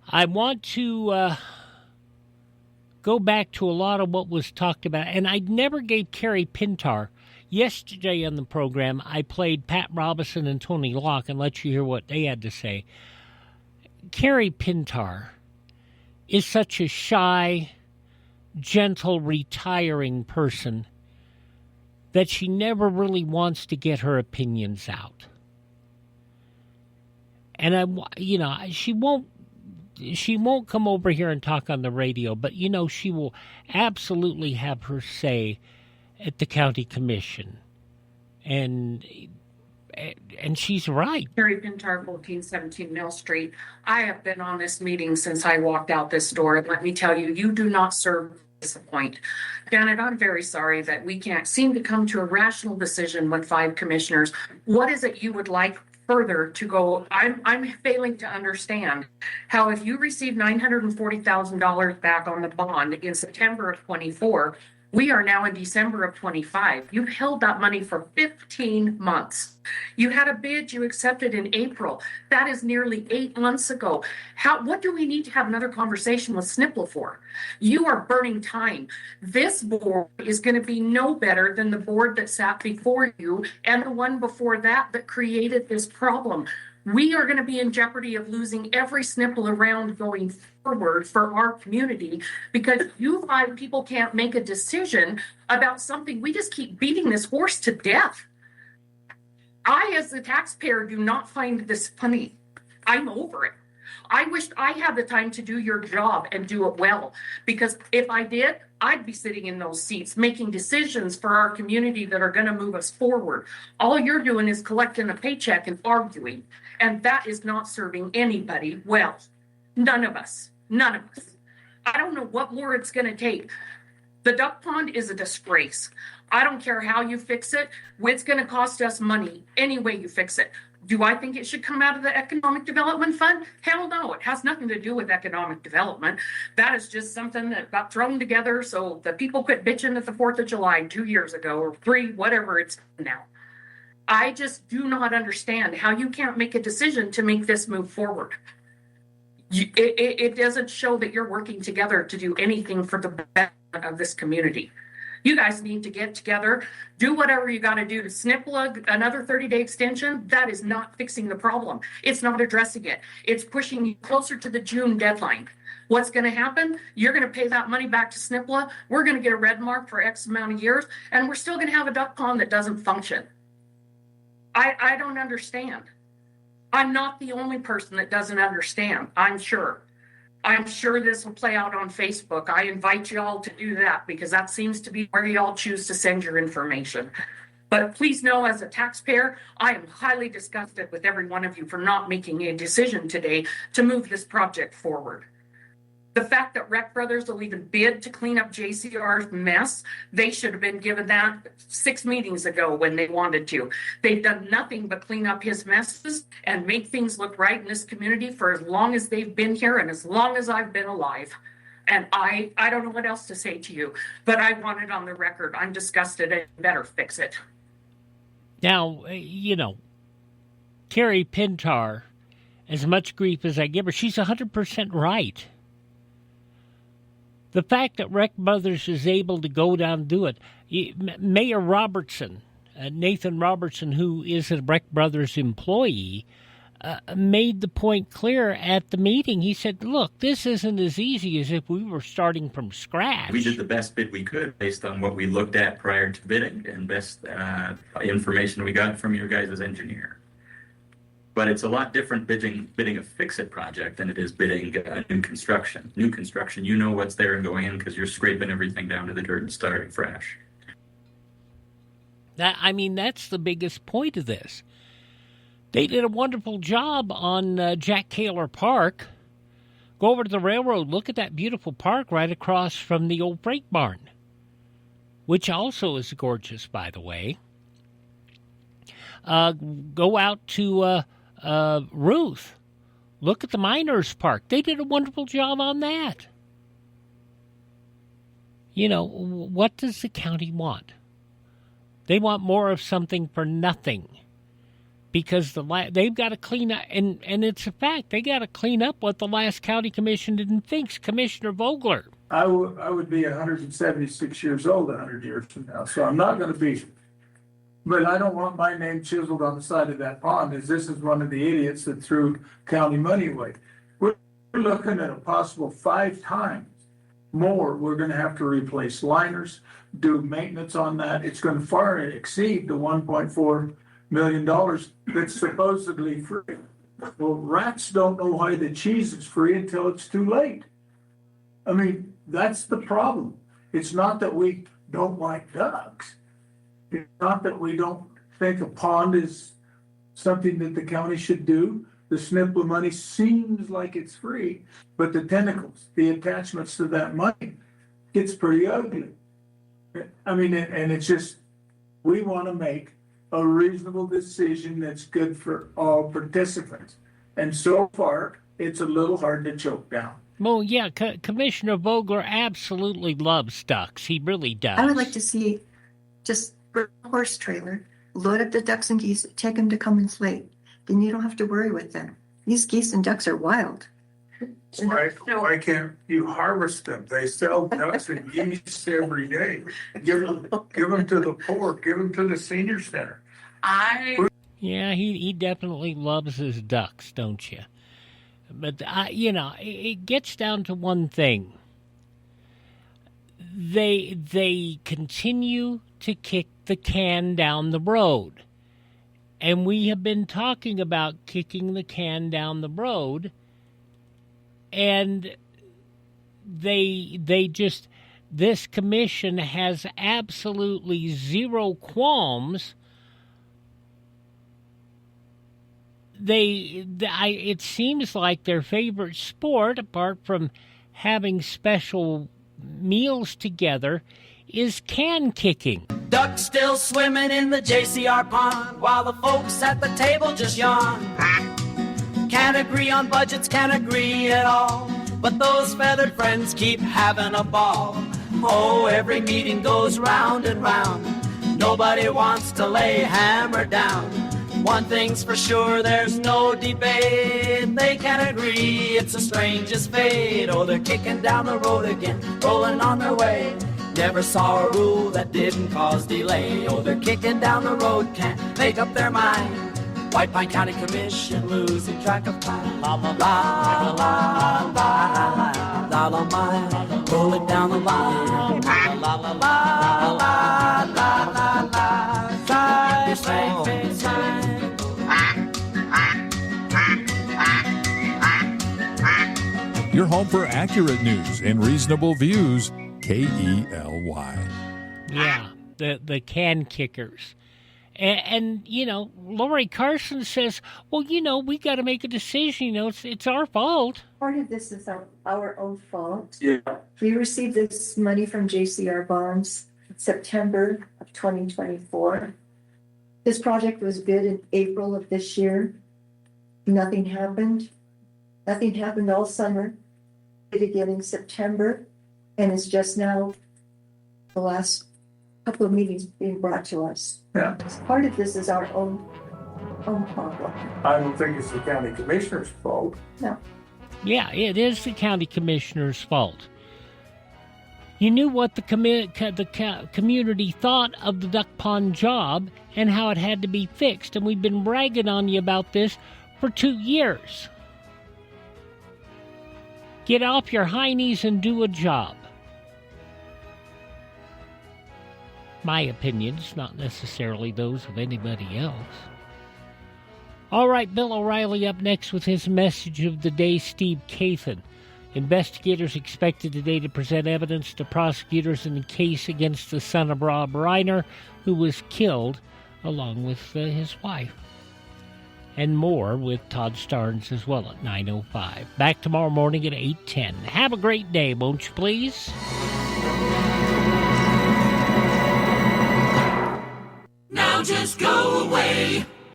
I want to go back to a lot of what was talked about, and I never gave Carrie Pintar. Yesterday on the program, I played Pat Robinson and Tony Locke and let you hear what they had to say. Carrie Pintar is such a shy, gentle, retiring person that she never really wants to get her opinions out. And she won't come over here and talk on the radio, but she will absolutely have her say at the county commission. And she's right. Carrie Pintar, 1417 Mill Street. I have been on this meeting since I walked out this door, and let me tell you, you do not serve this point. Janet, I'm very sorry that we can't seem to come to a rational decision with 5 commissioners. What is it you would like further to go? I'm failing to understand how, if you receive $940,000 back on the bond in September of 24, we are now in December of 25. You've held that money for 15 months. You had a bid you accepted in April. That is nearly 8 months ago. What do we need to have another conversation with SNPLA for? You are burning time. This board is going to be no better than the board that sat before you and the one before that created this problem. We are going to be in jeopardy of losing every SNPLA around going forward for our community because you 5 people can't make a decision about something. We just keep beating this horse to death. I, as the taxpayer, do not find this funny. I'm over it. I wished I had the time to do your job and do it well, because if I did, I'd be sitting in those seats making decisions for our community that are going to move us forward. All you're doing is collecting a paycheck and arguing, and that is not serving anybody well. None of us. I don't know what more it's going to take. The duck pond is a disgrace. I don't care how you fix it. It's going to cost us money any way you fix it. Do I think it should come out of the Economic Development Fund? Hell no, it has nothing to do with economic development. That is just something that got thrown together so the people quit bitching at the 4th of July 2 years ago, or 3, whatever it's now. I just do not understand how you can't make a decision to make this move forward. It doesn't show that you're working together to do anything for the betterment of this community. You guys need to get together, do whatever you got to do to SNPLA another 30-day extension. That is not fixing the problem. It's not addressing it. It's pushing you closer to the June deadline. What's going to happen? You're going to pay that money back to SNPLA. We're going to get a red mark for X amount of years, and we're still going to have a duck pond that doesn't function. I don't understand. I'm not the only person that doesn't understand, I'm sure. I'm sure this will play out on Facebook. I invite you all to do that because that seems to be where y'all choose to send your information. But please know, as a taxpayer, I am highly disgusted with every one of you for not making a decision today to move this project forward. The fact that Rec Brothers will even bid to clean up JCR's mess, they should have been given that 6 meetings ago when they wanted to. They've done nothing but clean up his messes and make things look right in this community for as long as they've been here and as long as I've been alive. And I don't know what else to say to you, but I want it on the record. I'm disgusted and better fix it. Now, Carrie Pintar, as much grief as I give her, she's 100% right. The fact that Rec Brothers is able to go down and do it, Mayor Robertson, Nathan Robertson, who is a Rec Brothers employee, made the point clear at the meeting. He said, look, this isn't as easy as if we were starting from scratch. We did the best bid we could based on what we looked at prior to bidding and best information we got from your guys' engineer. But it's a lot different bidding a fix-it project than it is bidding new construction. New construction, you know what's there and going in because you're scraping everything down to the dirt and starting fresh. That's the biggest point of this. They did a wonderful job on Jack Kaler Park. Go over to the railroad, look at that beautiful park right across from the old freight barn, which also is gorgeous, by the way. Go out to Ruth. Look at the Miners Park. They did a wonderful job on that. What does the county want? They want more of something for nothing because they've got to clean up, and it's a fact, they got to clean up what the last county commission didn't fix. Commissioner Vogler. I would be 176 years old 100 years from now, so I'm not going to be. But I don't want my name chiseled on the side of that pond, as this is one of the idiots that threw county money away. We're looking at a possible 5 times more. We're going to have to replace liners, do maintenance on that. It's going to far exceed the $1.4 million that's supposedly free. Well, rats don't know why the cheese is free until it's too late. I mean, that's the problem. It's not that we don't like ducks. It's not that we don't think a pond is something that the county should do. The SNPLA money seems like it's free, but the tentacles, the attachments to that money, gets pretty ugly. I mean, and it's just, we want to make a reasonable decision that's good for all participants. And so far, it's a little hard to choke down. Well, yeah, Commissioner Vogler absolutely loves ducks. He really does. I would like to see just a horse trailer, load up the ducks and geese, take them to Cummins Lake. Then you don't have to worry with them. These geese and ducks are wild. Why can't you harvest them? They sell ducks and geese every day. Give them to the poor, give them to the senior center. Yeah, he definitely loves his ducks, don't you? But, it gets down to one thing. They continue to kick the can down the road. And we have been talking about kicking the can down the road. And this commission has absolutely zero qualms. It seems like their favorite sport, apart from having special meals together, is can kicking. Ducks still swimming in the JCR pond, while the folks at the table just yawn. Can't agree on budgets, can't agree at all, but those feathered friends keep having a ball. Oh, every meeting goes round and round. Nobody wants to lay hammer down. One thing's for sure, there's no debate. They can't agree, it's the strangest fate. Oh, they're kicking down the road again, rolling on their way. Never saw a rule that didn't cause delay. Oh, they're kicking down the road, can't make up their mind. White Pine County Commission losing track of time. La la la la la la la la la, rolling down the line. La la la la la la la, try straight time. Your home for accurate news and reasonable views. KELY. Yeah, the can kickers. And Lori Carson says, well, we got to make a decision. It's our fault. Part of this is our own fault. Yeah. We received this money from JCR bonds in September of 2024. This project was bid in April of this year. Nothing happened. Nothing happened all summer. Bid again in September. And it's just now the last couple of meetings being brought to us. Yeah. Part of this is our own problem. I don't think it's the county commissioner's fault. No. Yeah, it is the county commissioner's fault. You knew what the community thought of the duck pond job and how it had to be fixed, and we've been bragging on you about this for 2 years. Get off your high knees and do a job. My opinions, not necessarily those of anybody else. All right, Bill O'Reilly up next with his message of the day. Steve Kathan. Investigators expected today to present evidence to prosecutors in the case against the son of Rob Reiner, who was killed along with his wife. And more with Todd Starnes as well at 9:05. Back tomorrow morning at 8:10. Have a great day, won't you please? Now just go away.